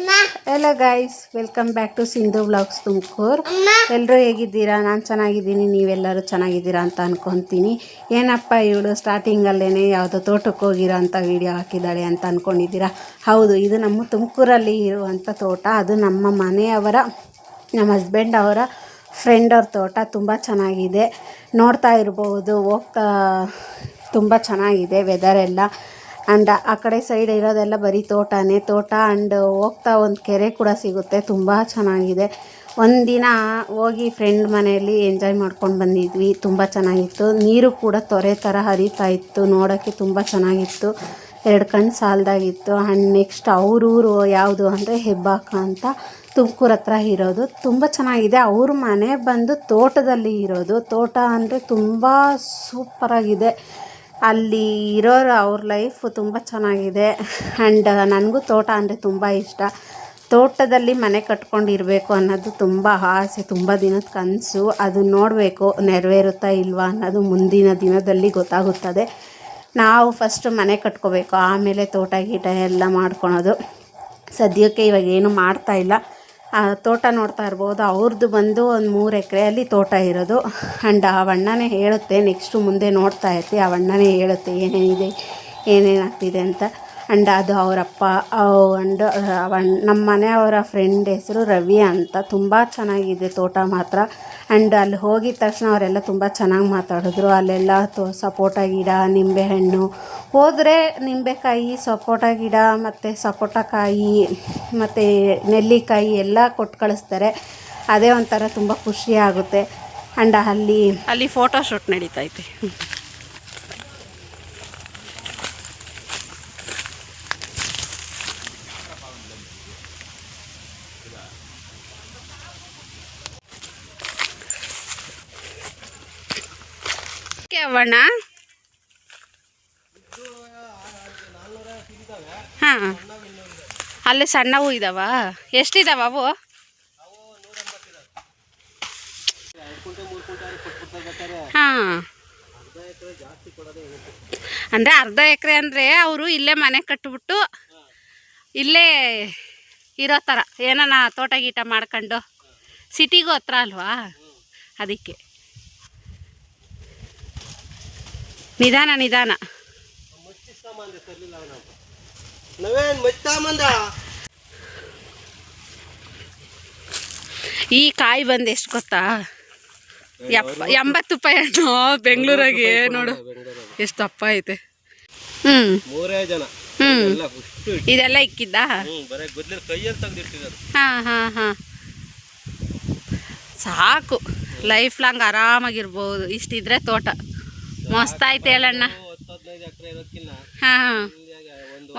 Hello guys, welcome back to Sindhu vlogs Tumakuru. ಎಲ್ಲರೂ ಹೇಗಿದ್ದೀರಾ? ನಾನು ಚೆನ್ನಾಗಿದ್ದೀನಿ, ನೀವೆಲ್ಲರೂ ಚೆನ್ನಾಗಿದ್ದೀರಾ ಅಂತ ಅಂದ್ಕೊತೀನಿ. ಏನಪ್ಪ ಇವಳು ಸ್ಟಾರ್ಟಿಂಗಲ್ಲೇ ಯಾವುದೋ ತೋಟಕ್ಕೆ ಹೋಗಿರೋ ಅಂಥ ವೀಡಿಯೋ ಹಾಕಿದ್ದಾಳೆ ಅಂತ ಅಂದ್ಕೊಂಡಿದ್ದೀರಾ? ಹೌದು, ಇದು ನಮ್ಮ ತುಮಕೂರಲ್ಲಿ ಇರುವಂಥ ತೋಟ. ಅದು ನಮ್ಮ ಮನೆಯವರ, ನಮ್ಮ ಹಸ್ಬೆಂಡ್ ಅವರ ಫ್ರೆಂಡ್ ಅವ್ರ ತೋಟ. ತುಂಬ ಚೆನ್ನಾಗಿದೆ, ನೋಡ್ತಾ ಇರ್ಬೋದು. ಹೋಗ್ತಾ ತುಂಬ ಚೆನ್ನಾಗಿದೆ ವೆದರ್ ಎಲ್ಲ. ಆ್ಯಂಡ್ ಆ ಕಡೆ ಸೈಡ್ ಇರೋದೆಲ್ಲ ಬರೀ ತೋಟನೇ ತೋಟ. ಆ್ಯಂಡ್ ಹೋಗ್ತಾ ಒಂದು ಕೆರೆ ಕೂಡ ಸಿಗುತ್ತೆ, ತುಂಬ ಚೆನ್ನಾಗಿದೆ. ಒಂದಿನ ಹೋಗಿ ಫ್ರೆಂಡ್ ಮನೆಯಲ್ಲಿ ಎಂಜಾಯ್ ಮಾಡ್ಕೊಂಡು ಬಂದಿದ್ವಿ, ತುಂಬ ಚೆನ್ನಾಗಿತ್ತು. ನೀರು ಕೂಡ ತೊರೆ ಥರ ಹರಿತಾ ಇತ್ತು, ನೋಡೋಕ್ಕೆ ತುಂಬ ಚೆನ್ನಾಗಿತ್ತು. 2 ಕಣ್ಣು ಸಾಲದಾಗಿತ್ತು. ಆ್ಯಂಡ್ ನೆಕ್ಸ್ಟ್ ಅವ್ರೂರು ಯಾವುದು ಅಂದರೆ ಹೆಬ್ಬಾಕ ಅಂತ, ತುಮಕೂರು ಹತ್ರ ಇರೋದು. ತುಂಬ ಚೆನ್ನಾಗಿದೆ. ಅವ್ರ ಮನೆ ಬಂದು ತೋಟದಲ್ಲಿ ಇರೋದು. ತೋಟ ಅಂದರೆ ತುಂಬ ಸೂಪರಾಗಿದೆ. ಅಲ್ಲಿ ಇರೋರು ಅವ್ರ ಲೈಫು ತುಂಬ ಚೆನ್ನಾಗಿದೆ. ಆ್ಯಂಡ್ ನನಗೂ ತೋಟ ಅಂದರೆ ತುಂಬ ಇಷ್ಟ. ತೋಟದಲ್ಲಿ ಮನೆ ಕಟ್ಕೊಂಡಿರಬೇಕು ಅನ್ನೋದು ತುಂಬ ಆಸೆ, ತುಂಬ ದಿನದ ಕನಸು. ಅದು ನೋಡಬೇಕು ನೆರವೇರುತ್ತಾ ಇಲ್ವಾ ಅನ್ನೋದು ಮುಂದಿನ ದಿನದಲ್ಲಿ ಗೊತ್ತಾಗುತ್ತದೆ. ನಾವು ಫಸ್ಟು ಮನೆ ಕಟ್ಕೋಬೇಕು, ಆಮೇಲೆ ತೋಟ ಗೀಟ ಎಲ್ಲ ಮಾಡ್ಕೊಳೋದು. ಸದ್ಯಕ್ಕೆ ಇವಾಗ ಏನು ಮಾಡ್ತಾಯಿಲ್ಲ. ತೋಟ ನೋಡ್ತಾ ಇರ್ಬೋದು. ಅವ್ರದ್ದು ಬಂದು ಒಂದು 3 ಎಕರೆಯಲ್ಲಿ ತೋಟ ಇರೋದು. ಆ್ಯಂಡ್ ಆ ಅಣ್ಣನೇ ಹೇಳುತ್ತೆ, ನೆಕ್ಸ್ಟು ಮುಂದೆ ನೋಡ್ತಾ ಇರ್ತೀವಿ, ಆ ಅಣ್ಣನೇ ಹೇಳುತ್ತೆ ಏನೇನಿದೆ ಏನೇನಾಗ್ತಿದೆ ಅಂತ. ಆ್ಯಂಡ್ ಅದು ಅವರಪ್ಪ ಆ್ಯಂಡ್ ನಮ್ಮ ಮನೆಯವರ ಫ್ರೆಂಡ್ ಹೆಸರು ರವಿ ಅಂತ. ತುಂಬ ಚೆನ್ನಾಗಿದೆ ತೋಟ ಮಾತ್ರ. ಆ್ಯಂಡ್ ಅಲ್ಲಿ ಹೋಗಿದ ತಕ್ಷಣ ಅವರೆಲ್ಲ ತುಂಬ ಚೆನ್ನಾಗಿ ಮಾತಾಡಿದ್ರು. ಅಲ್ಲೆಲ್ಲ ಸಪೋಟ ಗಿಡ, ನಿಂಬೆಹಣ್ಣು, ಹೋದರೆ ನಿಂಬೆಕಾಯಿ, ಸಪೋಟ ಗಿಡ ಮತ್ತು ಸಪೋಟಕಾಯಿ ಮತ್ತು ನೆಲ್ಲಿಕಾಯಿ ಎಲ್ಲ ಕೊಟ್ಟು ಕಳಿಸ್ತಾರೆ. ಅದೇ ಒಂಥರ ತುಂಬ ಖುಷಿ ಆಗುತ್ತೆ. ಆ್ಯಂಡ್ ಅಲ್ಲಿ ಫೋಟೋ ಶೂಟ್ ನಡೀತೈತೆ. ಅವಣ್ಣ ಹಾಂ, ಅಲ್ಲಿ ಸಣ್ಣವು ಇದ್ದಾವ? ಎಷ್ಟಿದಾವ ಅವು? ಹಾಂ, ಅಂದರೆ ಅರ್ಧ ಎಕರೆ ಅಂದರೆ ಅವರು ಇಲ್ಲೇ ಮನೆ ಕಟ್ಟಿಬಿಟ್ಟು ಇಲ್ಲೇ ಇರೋ ಥರ ಏನಾನ ತೋಟ ಗೀಟ ಮಾಡ್ಕೊಂಡು, ಸಿಟಿಗೂ ಹತ್ರ ಅಲ್ವಾ, ಅದಕ್ಕೆ. ನಿಧಾನ ನಿಧಾನ. ಈ ಕಾಯಿ ಬಂದು ಎಷ್ಟು ಗೊತ್ತಾ? 80 ರೂಪಾಯಿ ಅನ್ನೋ ಬೆಂಗಳೂರಾಗೆ. ನೋಡು ಎಷ್ಟು ದಪ್ಪ ಐತೆ. ಇದೆಲ್ಲ ಇಕ್ಕಿದ್ದ? ಹಾಂ ಹಾಂ ಹಾಂ, ಸಾಕು. Life long ಆರಾಮಾಗಿರ್ಬೋದು. ಇಷ್ಟಿದ್ರೆ ತೋಟ ಮಸ್ತ್ ಆಯ್ತು ಹೇಳಣ್ಣ. ಹಾಂ,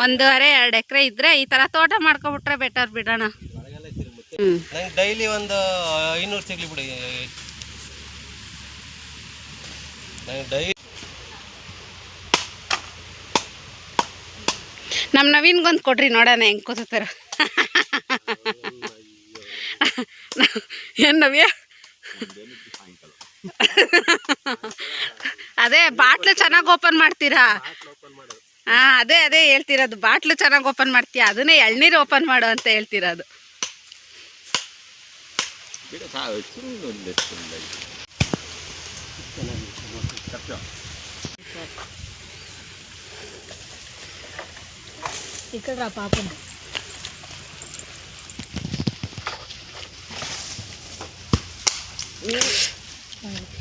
1.5-2 ಎಕರೆ ಇದ್ರೆ ಈ ಥರ ತೋಟ ಮಾಡ್ಕೊಬಿಟ್ರೆ ಬೆಟರ್ ಬಿಡೋಣ. ಡೈಲಿ ಒಂದು 500 ಸಿಗ್ಲಿ ಬಿಡಿ. ನಮ್ಮ ನವೀನ್ಗೊಂದು ಕೊಡ್ರಿ ನೋಡೋಣ ಹೆಂಗೆ ಕೂತಾರ. ಏನು ನವ್ಯ? ಅದೇ ಬಾಟ್ಲು ಚೆನ್ನಾಗಿ ಓಪನ್ ಮಾಡ್ತೀರಾ? ಹಾಂ, ಅದೇ ಹೇಳ್ತಿರೋದು. ಬಾಟ್ಲು ಚೆನ್ನಾಗಿ ಓಪನ್ ಮಾಡ್ತೀಯ, ಅದನ್ನೇ ಎಳ್ನೀರು ಓಪನ್ ಮಾಡು ಅಂತ ಹೇಳ್ತಿರೋದು. ఇక్కడ పాపం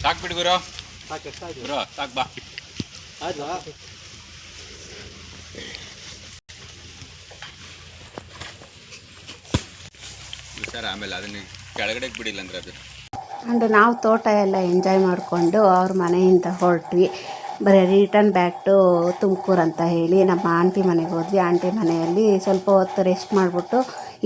ಸಾಕು ಬಿಡು ಗುರು, ಗುರು ಸಾಕು ಬಾ. ಸರ್ ಆಮೇಲೆ ಅದನ್ನ ಕೆಳಗಡೆ ಬಿಡಿಲ್ಲ ಅಂದ್ರೆ ಅದು. ಆ್ಯಂಡ್ ನಾವು ತೋಟ ಎಲ್ಲ ಎಂಜಾಯ್ ಮಾಡಿಕೊಂಡು ಅವ್ರ ಮನೆಯಿಂದ ಹೊರಟ್ವಿ. ಬರೀ ರಿಟರ್ನ್ ಬ್ಯಾಕ್ ಟು ತುಮಕೂರು ಅಂತ ಹೇಳಿ ನಮ್ಮ ಆಂಟಿ ಮನೆಗೆ ಹೋದ್ವಿ. ಆಂಟಿ ಮನೆಯಲ್ಲಿ ಸ್ವಲ್ಪ ಹೊತ್ತು ರೆಸ್ಟ್ ಮಾಡಿಬಿಟ್ಟು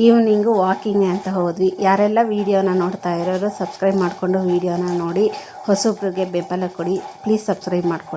ಈವ್ನಿಂಗು ವಾಕಿಂಗ್ ಅಂತ ಹೋದ್ವಿ. ಯಾರೆಲ್ಲ ವೀಡಿಯೋನ ನೋಡ್ತಾ ಇರೋರು ಸಬ್ಸ್ಕ್ರೈಬ್ ಮಾಡಿಕೊಂಡು ವೀಡಿಯೋನ ನೋಡಿ ಹೊಸಬ್ರಿಗೆ ಬೆಂಬಲ ಕೊಡಿ. ಪ್ಲೀಸ್ ಸಬ್ಸ್ಕ್ರೈಬ್ ಮಾಡ್ಕೊಳ್ಳಿ.